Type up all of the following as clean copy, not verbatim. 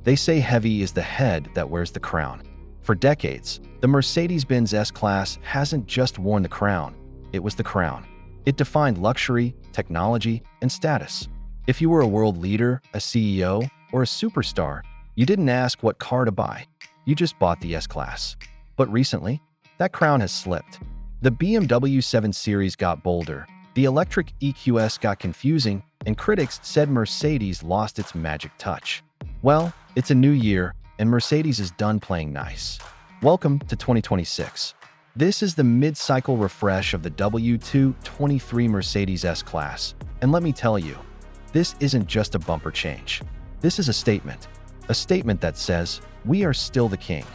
They say heavy is the head that wears the crown. For decades, the Mercedes-Benz S-Class hasn't just worn the crown, it was the crown. It defined luxury, technology, and status. If you were a world leader, a CEO, or a superstar, you didn't ask what car to buy. You just bought the S-Class. But recently, that crown has slipped. The BMW 7 Series got bolder, the electric EQS got confusing, and critics said Mercedes lost its magic touch. Well, it's a new year, and Mercedes is done playing nice. Welcome to 2026. This is the mid-cycle refresh of the W223 Mercedes S-Class, and let me tell you, this isn't just a bumper change. This is a statement that says, we are still the king.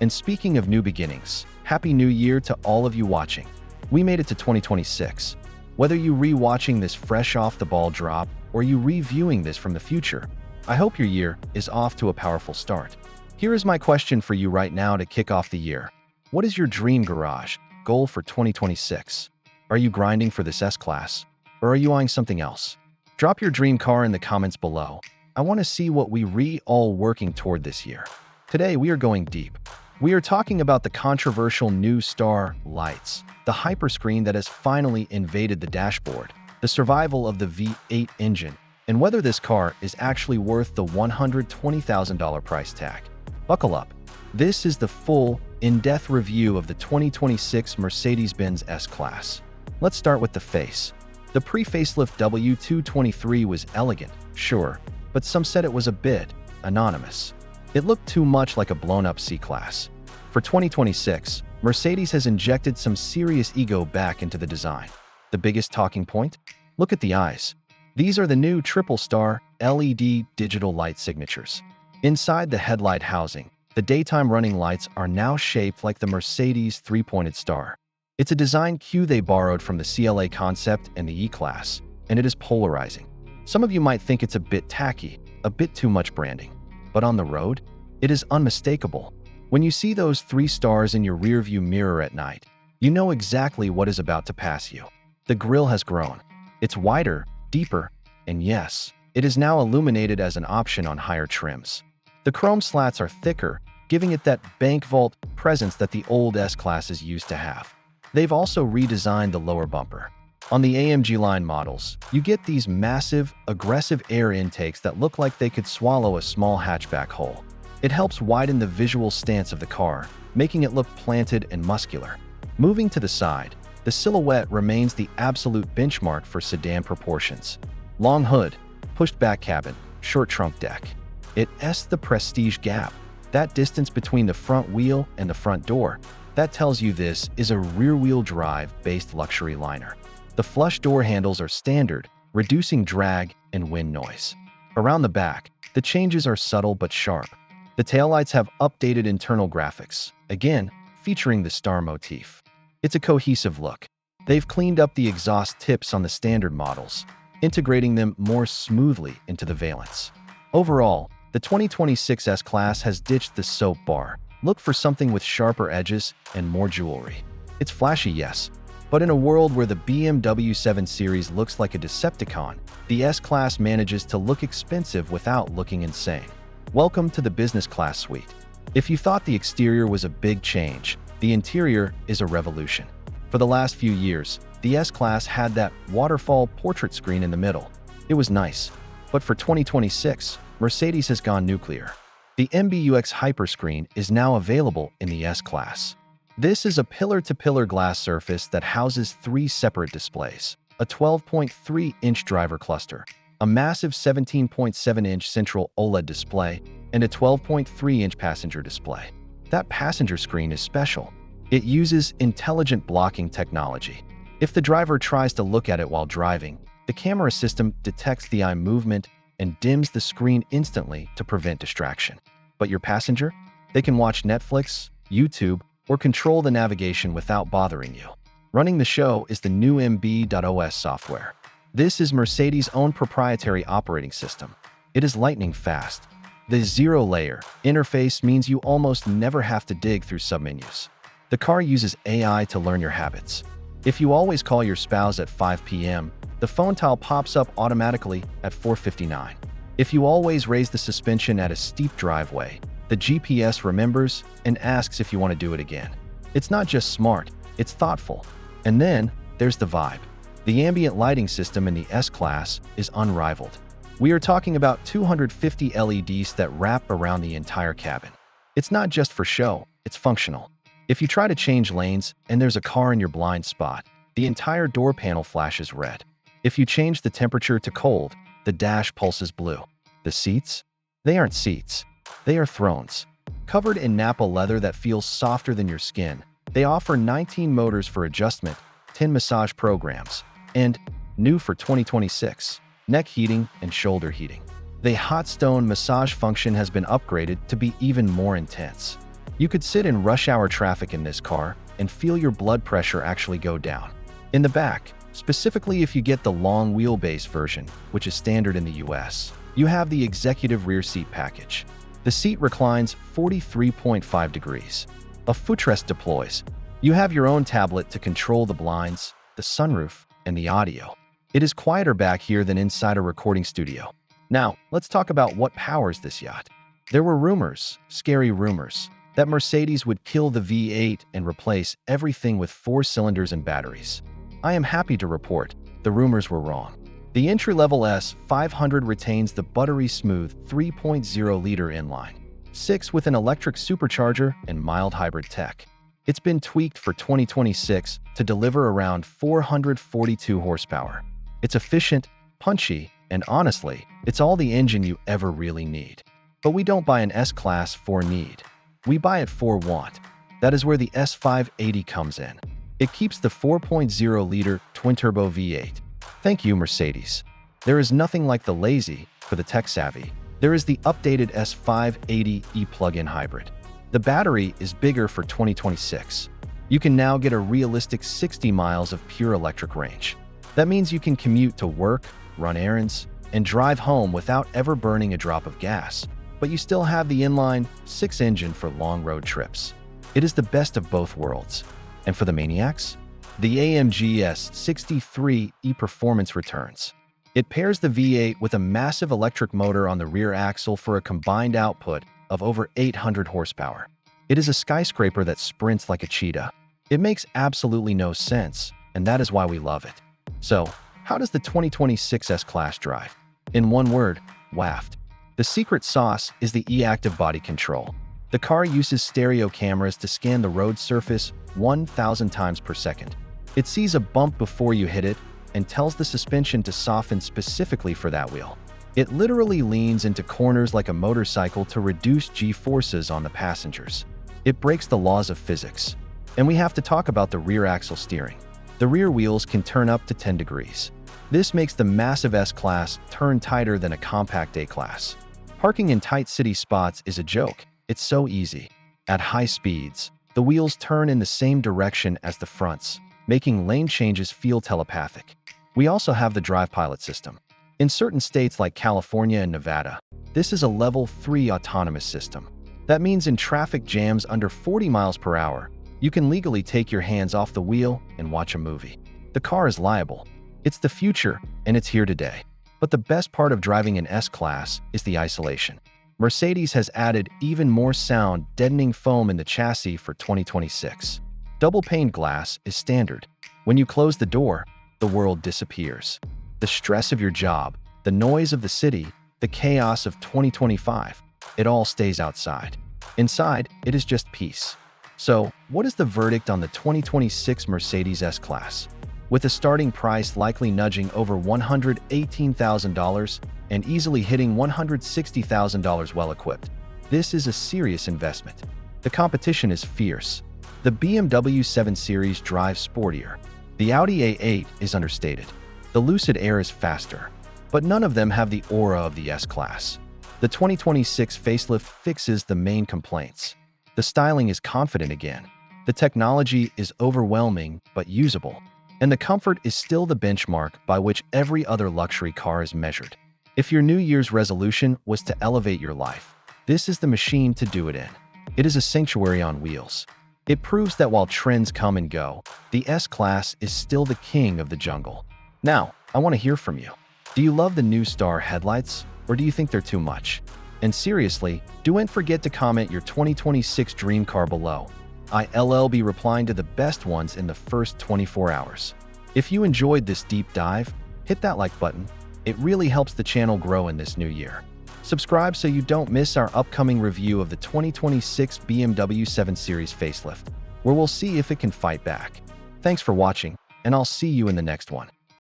And speaking of new beginnings, Happy New Year to all of you watching. We made it to 2026. Whether you re-watching this fresh off the ball drop or you reviewing this from the future, I hope your year is off to a powerful start. Here is my question for you right now to kick off the year. What is your dream garage goal for 2026? Are you grinding for this S-Class, or are you eyeing something else? Drop your dream car in the comments below. I want to see what we all working toward this year. Today we are going deep. We are talking about the controversial new star lights, the hyperscreen that has finally invaded the dashboard, the survival of the V8 engine, and whether this car is actually worth the $120,000 price tag. Buckle up. This is the full, in-depth review of the 2026 Mercedes-Benz S-Class. Let's start with the face. The pre-facelift W223 was elegant, sure, but some said it was a bit anonymous. It looked too much like a blown-up C-Class. For 2026, Mercedes has injected some serious ego back into the design. The biggest talking point? Look at the eyes. These are the new triple-star LED digital light signatures. Inside the headlight housing, the daytime running lights are now shaped like the Mercedes three-pointed star. It's a design cue they borrowed from the CLA concept and the E-Class, and it is polarizing. Some of you might think it's a bit tacky, a bit too much branding. But on the road, it is unmistakable. When you see those 3 stars in your rearview mirror at night, you know exactly what is about to pass you. The grille has grown. It's wider, deeper, and yes, it is now illuminated as an option on higher trims. The chrome slats are thicker, giving it that bank vault presence that the old S-Classes used to have. They've also redesigned the lower bumper. On the AMG line models, you get these massive, aggressive air intakes that look like they could swallow a small hatchback hole. It helps widen the visual stance of the car, making it look planted and muscular. Moving to the side, the silhouette remains the absolute benchmark for sedan proportions. Long hood, pushed back cabin, short trunk deck. It's the prestige gap. That distance between the front wheel and the front door, that tells you this is a rear-wheel drive-based luxury liner. The flush door handles are standard, reducing drag and wind noise. Around the back, the changes are subtle but sharp. The taillights have updated internal graphics, again, featuring the star motif. It's a cohesive look. They've cleaned up the exhaust tips on the standard models, integrating them more smoothly into the valence. Overall, the 2026 S-Class has ditched the soap bar. Look for something with sharper edges and more jewelry. It's flashy, yes, but in a world where the BMW 7 Series looks like a Decepticon, the S-Class manages to look expensive without looking insane. Welcome to the business class suite. If you thought the exterior was a big change, the interior is a revolution. For the last few years, the S-Class had that waterfall portrait screen in the middle. It was nice. But for 2026, Mercedes has gone nuclear. The MBUX Hyperscreen is now available in the S-Class. This is a pillar-to-pillar glass surface that houses 3 separate displays, a 12.3-inch driver cluster, a massive 17.7-inch central OLED display, and a 12.3-inch passenger display. That passenger screen is special. It uses intelligent blocking technology. If the driver tries to look at it while driving, the camera system detects the eye movement and dims the screen instantly to prevent distraction. But your passenger? They can watch Netflix, YouTube, or control the navigation without bothering you. Running the show is the new MB.OS software. This is Mercedes' own proprietary operating system. It is lightning fast. The zero-layer interface means you almost never have to dig through submenus. The car uses AI to learn your habits. If you always call your spouse at 5 p.m., the phone tile pops up automatically at 4:59. If you always raise the suspension at a steep driveway, the GPS remembers and asks if you want to do it again. It's not just smart, it's thoughtful. And then there's the vibe. The ambient lighting system in the S-Class is unrivaled. We are talking about 250 LEDs that wrap around the entire cabin. It's not just for show, it's functional. If you try to change lanes and there's a car in your blind spot, the entire door panel flashes red. If you change the temperature to cold, the dash pulses blue. The seats? They aren't seats. They are thrones. Covered in Nappa leather that feels softer than your skin, they offer 19 motors for adjustment, 10 massage programs, and, new for 2026, neck heating and shoulder heating. The hot stone massage function has been upgraded to be even more intense. You could sit in rush hour traffic in this car and feel your blood pressure actually go down. In the back, specifically if you get the long wheelbase version, which is standard in the US, you have the executive rear seat package. The seat reclines 43.5 degrees. A footrest deploys. You have your own tablet to control the blinds, the sunroof, and the audio. It is quieter back here than inside a recording studio. Now, let's talk about what powers this yacht. There were rumors, scary rumors, that Mercedes would kill the V8 and replace everything with 4 cylinders and batteries. I am happy to report the rumors were wrong. The entry-level S500 retains the buttery smooth 3.0-liter inline, 6 with an electric supercharger and mild hybrid tech. It's been tweaked for 2026 to deliver around 442 horsepower. It's efficient, punchy, and honestly, it's all the engine you ever really need. But we don't buy an S-Class for need. We buy it for want. That is where the S580 comes in. It keeps the 4.0-liter twin-turbo V8. Thank you, Mercedes. There is nothing like the lazy for the tech-savvy. There is the updated S580e plug-in hybrid. The battery is bigger for 2026. You can now get a realistic 60 miles of pure electric range. That means you can commute to work, run errands, and drive home without ever burning a drop of gas. But you still have the inline 6 engine for long road trips. It is the best of both worlds. And for the maniacs, the AMG S63e Performance returns. It pairs the V8 with a massive electric motor on the rear axle for a combined output of over 800 horsepower. It is a skyscraper that sprints like a cheetah. It makes absolutely no sense, and that is why we love it. So, how does the 2026 S-Class drive? In one word, waft. The secret sauce is the e-active body control. The car uses stereo cameras to scan the road surface 1,000 times per second. It sees a bump before you hit it and tells the suspension to soften specifically for that wheel. It literally leans into corners like a motorcycle to reduce G-forces on the passengers. It breaks the laws of physics. And we have to talk about the rear axle steering. The rear wheels can turn up to 10 degrees. This makes the massive S-Class turn tighter than a compact A-Class. Parking in tight city spots is a joke. It's so easy. At high speeds, the wheels turn in the same direction as the fronts, making lane changes feel telepathic. We also have the Drive Pilot system. In certain states like California and Nevada, this is a level 3 autonomous system. That means in traffic jams under 40 miles per hour, you can legally take your hands off the wheel and watch a movie. The car is liable. It's the future, and it's here today. But the best part of driving an S-Class is the isolation. Mercedes has added even more sound, deadening foam in the chassis for 2026. Double-pane glass is standard. When you close the door, the world disappears. The stress of your job, the noise of the city, the chaos of 2025, it all stays outside. Inside, it is just peace. So, what is the verdict on the 2026 Mercedes S-Class? With a starting price likely nudging over $118,000 and easily hitting $160,000 well-equipped, this is a serious investment. The competition is fierce. The BMW 7 Series drives sportier. The Audi A8 is understated. The Lucid Air is faster. But none of them have the aura of the S-Class. The 2026 facelift fixes the main complaints. The styling is confident again. The technology is overwhelming but usable. And the comfort is still the benchmark by which every other luxury car is measured. If your New Year's resolution was to elevate your life, this is the machine to do it in. It is a sanctuary on wheels. It proves that while trends come and go, the S-Class is still the king of the jungle. Now, I want to hear from you. Do you love the new star headlights? Or do you think they're too much? And seriously, don't forget to comment your 2026 dream car below. I'll be replying to the best ones in the first 24 hours. If you enjoyed this deep dive, hit that like button. It really helps the channel grow in this new year. Subscribe so you don't miss our upcoming review of the 2026 BMW 7 Series facelift, where we'll see if it can fight back. Thanks for watching, and I'll see you in the next one.